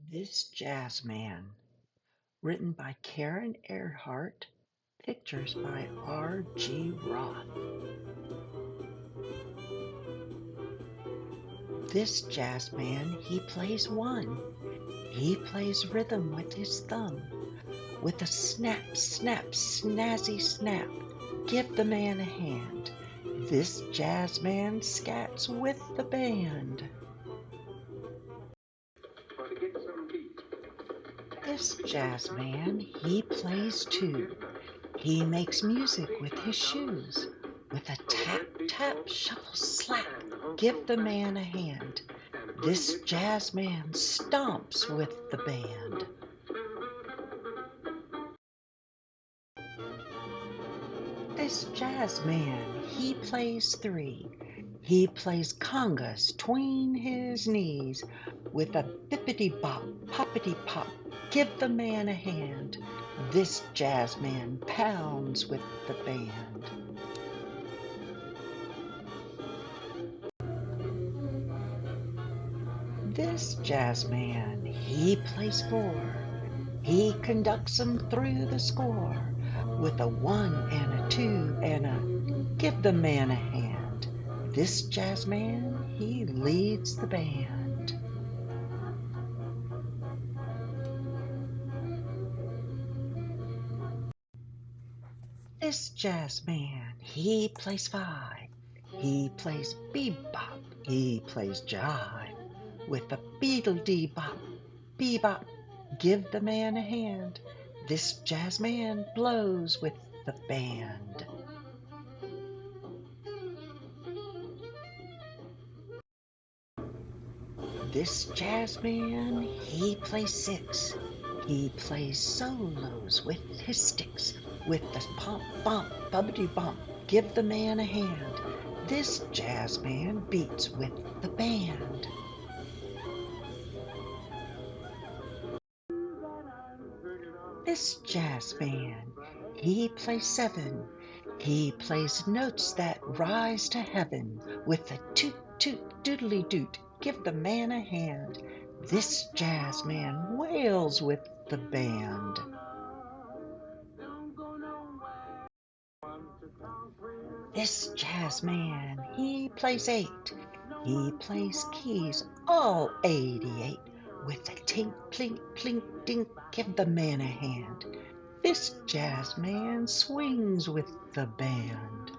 This Jazz Man, written by Karen Ehrhardt, pictures by R.G. Roth. This jazz man, he plays one. He plays rhythm with his thumb. With a snap, snap, snazzy snap, give the man a hand. This jazz man scats with the band. This jazz man, he plays too. He makes music with his shoes. With a tap, tap, shuffle, slap, give the man a hand. This jazz man stomps with the band. This jazz man, he plays three. He plays congas tween his knees. With a bippity-bop, poppity-pop, give the man a hand. This jazz man pounds with the band. This jazz man, he plays four. He conducts 'em through the score. With a one and a two and a give the man a hand. This jazz man, he leads the band. This jazz man, he plays five. He plays bebop, he plays jive. With a beetle-dee-bop, bebop, give the man a hand. This jazz man blows with the band. This jazz man, he plays six. He plays solos with his sticks. With the pomp, bump, bubbity bump, give the man a hand. This jazz man beats with the band. This jazz man, he plays seven. He plays notes that rise to heaven. With a toot, toot, doodly doot, give the man a hand. This jazz man wails with the band. This jazz man, he plays eight. He plays keys, all 88. With a tink, plink, plink, dink, give the man a hand. This jazz man swings with the band.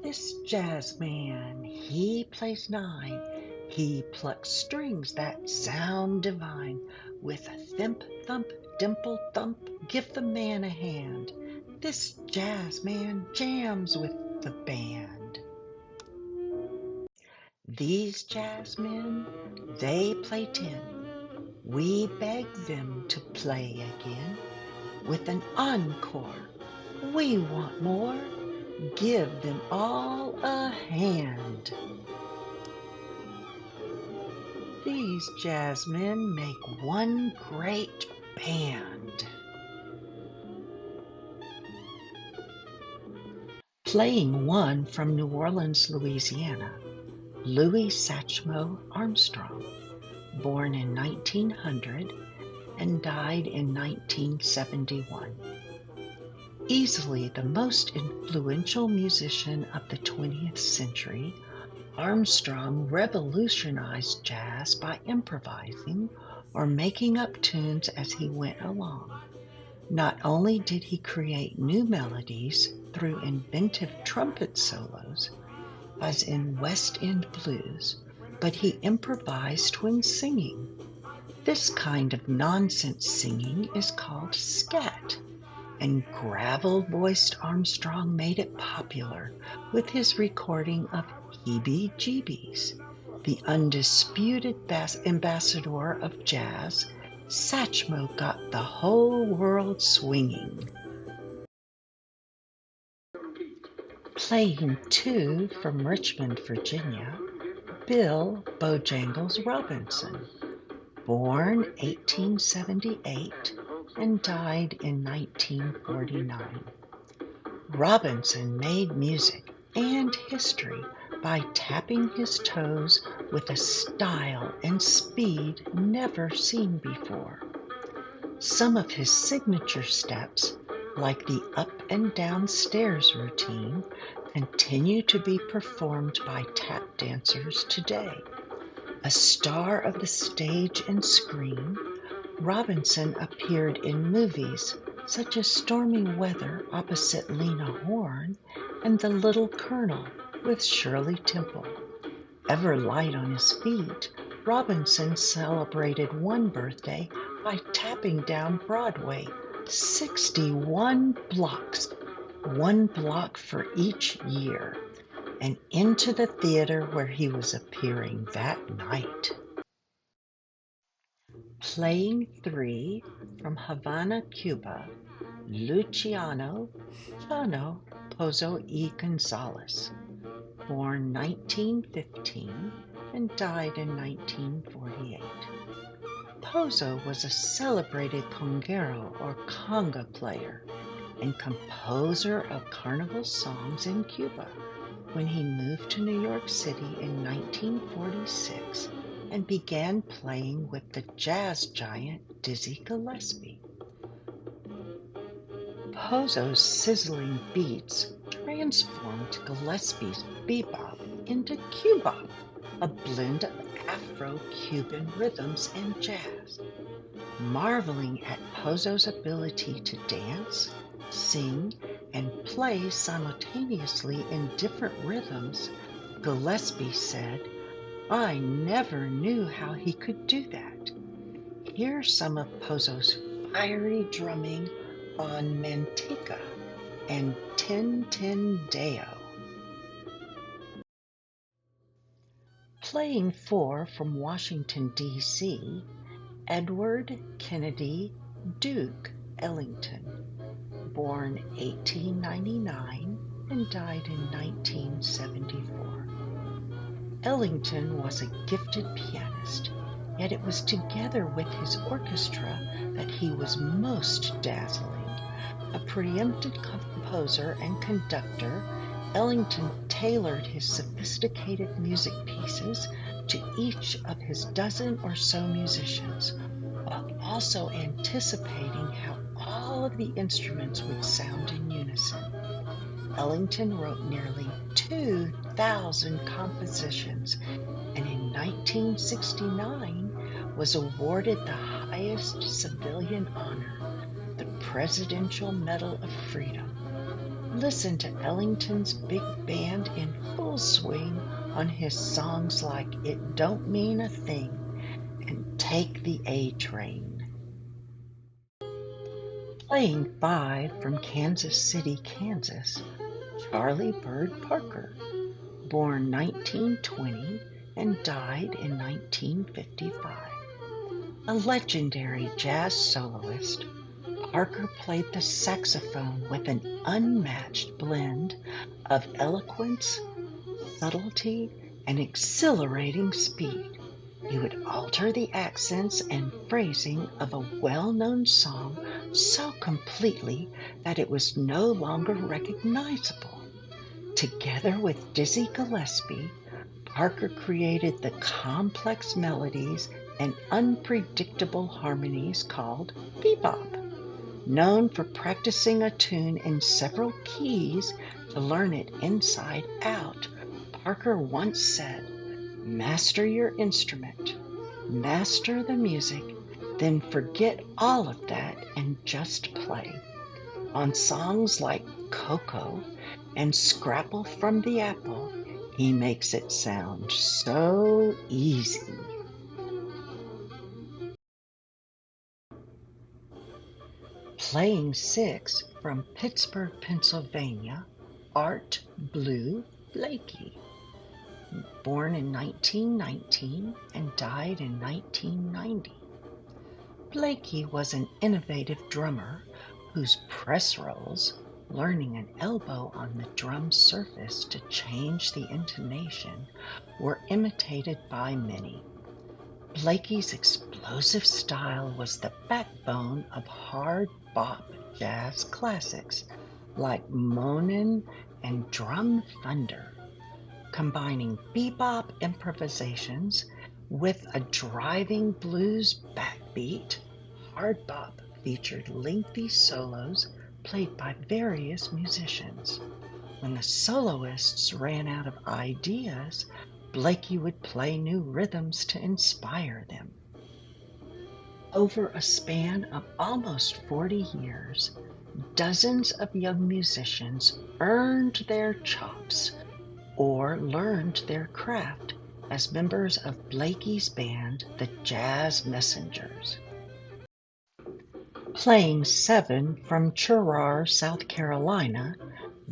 This jazz man, he plays nine. He plucks strings that sound divine. With a thimp, thump, dimple, thump, give the man a hand. This jazz man jams with the band. These jazz men, they play 10. We beg them to play again. With an encore, we want more. Give them all a hand. These jazz men make one great band. Playing one from New Orleans, Louisiana, Louis Stachmo Armstrong, born in 1900 and died in 1971. Easily the most influential musician of the 20th century, Armstrong revolutionized jazz by improvising or making up tunes as he went along. Not only did he create new melodies through inventive trumpet solos, as in West End blues, but he improvised when singing. This kind of nonsense singing is called scat, and gravel-voiced Armstrong made it popular with his recording of Heebie-Jeebies. The undisputed ambassador of jazz, Stachmo got the whole world swinging. Playing two from Richmond, Virginia, Bill Bojangles Robinson, born 1878 and died in 1949. Robinson made music and history by tapping his toes with a style and speed never seen before. Some of his signature steps, like the up and down stairs routine, continue to be performed by tap dancers today. A star of the stage and screen, Robinson appeared in movies such as Stormy Weather opposite Lena Horne and The Little Colonel with Shirley Temple. Ever light on his feet, Robinson celebrated one birthday by tapping down Broadway 61 blocks, one block for each year, and into the theater where he was appearing that night. Playing 3 from Havana, Cuba, Luciano Chano Pozo y Gonzalez, born 1915 and died in 1948. Pozo was a celebrated conguero or conga player and composer of carnival songs in Cuba when he moved to New York City in 1946 and began playing with the jazz giant Dizzy Gillespie. Pozo's sizzling beats transformed Gillespie's bebop into cubop, a blend of Afro-Cuban rhythms and jazz. Marveling at Pozo's ability to dance, sing, and play simultaneously in different rhythms, Gillespie said, "I never knew how he could do that." Here's some of Pozo's fiery drumming on Manteca and Tin Tin Deo. Playing 4 from Washington, D.C., Edward Kennedy Duke Ellington, born 1899 and died in 1974. Ellington was a gifted pianist, yet it was together with his orchestra that he was most dazzling. A preeminent composer and conductor, Ellington tailored his sophisticated music pieces to each of his dozen or so musicians, while also anticipating how all of the instruments would sound in unison. Ellington wrote nearly 2,000 compositions, and in 1969 was awarded the highest civilian honor, the Presidential Medal of Freedom. Listen to Ellington's big band in full swing on his songs like It Don't Mean a Thing and Take the A Train. Playing 5 from Kansas City, Kansas, Charlie Bird Parker, born 1920 and died in 1955. A legendary jazz soloist, Parker played the saxophone with an unmatched blend of eloquence, subtlety, and exhilarating speed. He would alter the accents and phrasing of a well-known song so completely that it was no longer recognizable. Together with Dizzy Gillespie, Parker created the complex melodies and unpredictable harmonies called bebop. Known for practicing a tune in several keys to learn it inside out, Parker once said, "Master your instrument, master the music, then forget all of that and just play." On songs like Coco and Scrapple from the Apple, he makes it sound so easy. Playing 6 from Pittsburgh, Pennsylvania, Art Blue Blakey, born in 1919 and died in 1990. Blakey was an innovative drummer whose press rolls, learning an elbow on the drum surface to change the intonation, were imitated by many. Blakey's explosive style was the backbone of hard bop jazz classics like Moanin' and Drum Thunder. combining bebop improvisations with a driving blues backbeat. Hard bop featured lengthy solos played by various musicians. When the soloists ran out of ideas, Blakey would play new rhythms to inspire them. Over a span of almost 40 years, dozens of young musicians earned their chops or learned their craft as members of Blakey's band, the Jazz Messengers. Playing 7 from Churrar, South Carolina,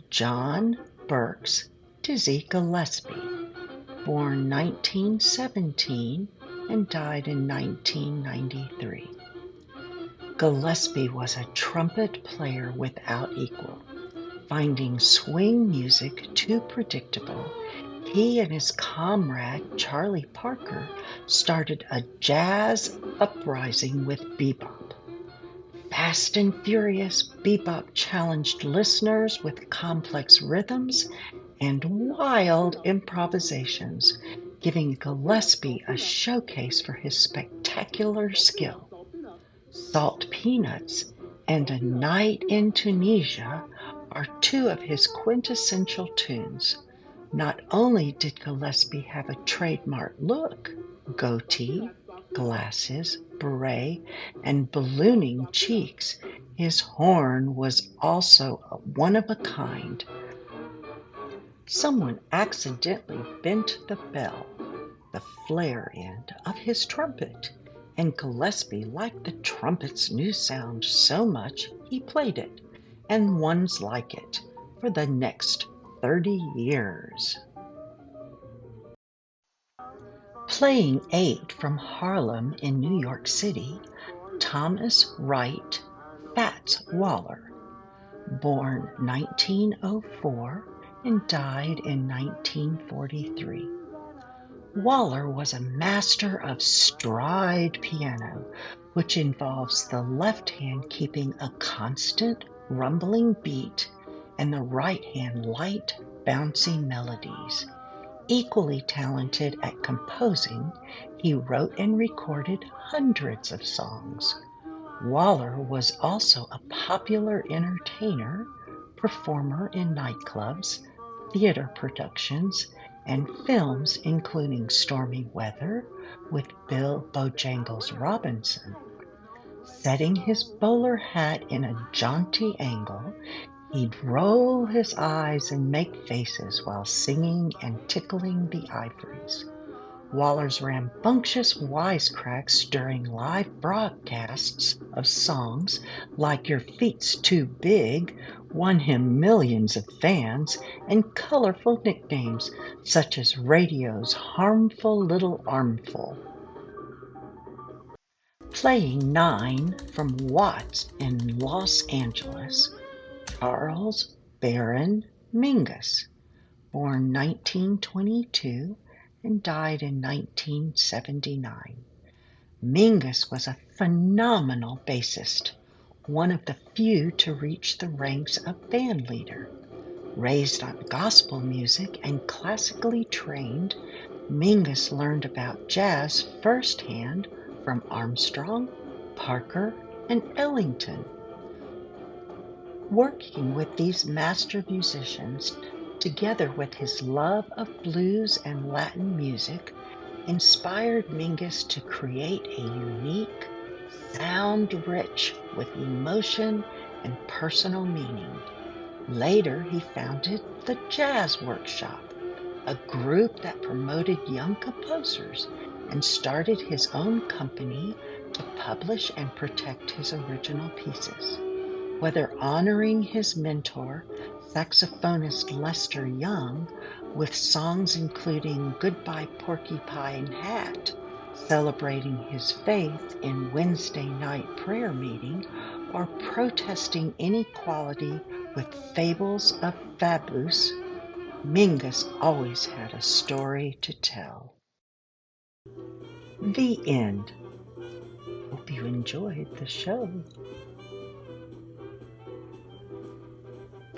John Burks Dizzy Gillespie, born 1917 and died in 1993. Gillespie was a trumpet player without equal. Finding swing music too predictable, he and his comrade Charlie Parker started a jazz uprising with bebop. Fast and furious, bebop challenged listeners with complex rhythms and wild improvisations, giving Gillespie a showcase for his spectacular skill. Salt Peanuts and A Night in Tunisia are two of his quintessential tunes. Not only did Gillespie have a trademark look, goatee, glasses, beret, and ballooning cheeks, his horn was also one of a kind. Someone accidentally bent the bell, the flare end of his trumpet, and Gillespie liked the trumpet's new sound so much he played it, and ones like it, for the next 30 years. Playing 8 from Harlem in New York City, Thomas Wright Fats Waller, born 1904 and died in 1943. Waller was a master of stride piano, which involves the left hand keeping a constant, rumbling beat and the right hand light, bouncy melodies. Equally talented at composing, he wrote and recorded hundreds of songs. Waller was also a popular entertainer, performer in nightclubs, theater productions, and films including Stormy Weather with Bill Bojangles Robinson. Setting his bowler hat in a jaunty angle, he'd roll his eyes and make faces while singing and tickling the ivories. Waller's rambunctious wisecracks during live broadcasts of songs like Your Feet's Too Big won him millions of fans and colorful nicknames such as radio's Harmful Little Armful. Playing 9 from Watts in Los Angeles, Charles Baron Mingus, born 1922 and died in 1979. Mingus was a phenomenal bassist, one of the few to reach the ranks of band leader. Raised on gospel music and classically trained, Mingus learned about jazz firsthand from Armstrong, Parker, and Ellington. Working with these master musicians, together with his love of blues and Latin music, inspired Mingus to create a unique sound rich with emotion and personal meaning. Later, he founded the Jazz Workshop, a group that promoted young composers, and started his own company to publish and protect his original pieces. Whether honoring his mentor, saxophonist Lester Young, with songs including Goodbye Porcupine Hat, celebrating his faith in Wednesday night prayer meeting, or protesting inequality with Fables of Fabius, Mingus always had a story to tell. The end. Hope you enjoyed the show.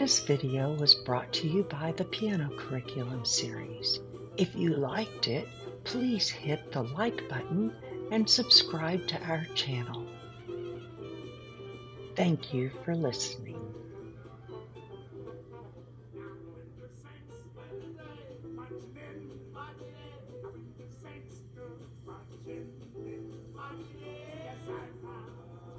This video was brought to you by the Piano Curriculum series. If you liked it, please hit the like button and subscribe to our channel. Thank you for listening.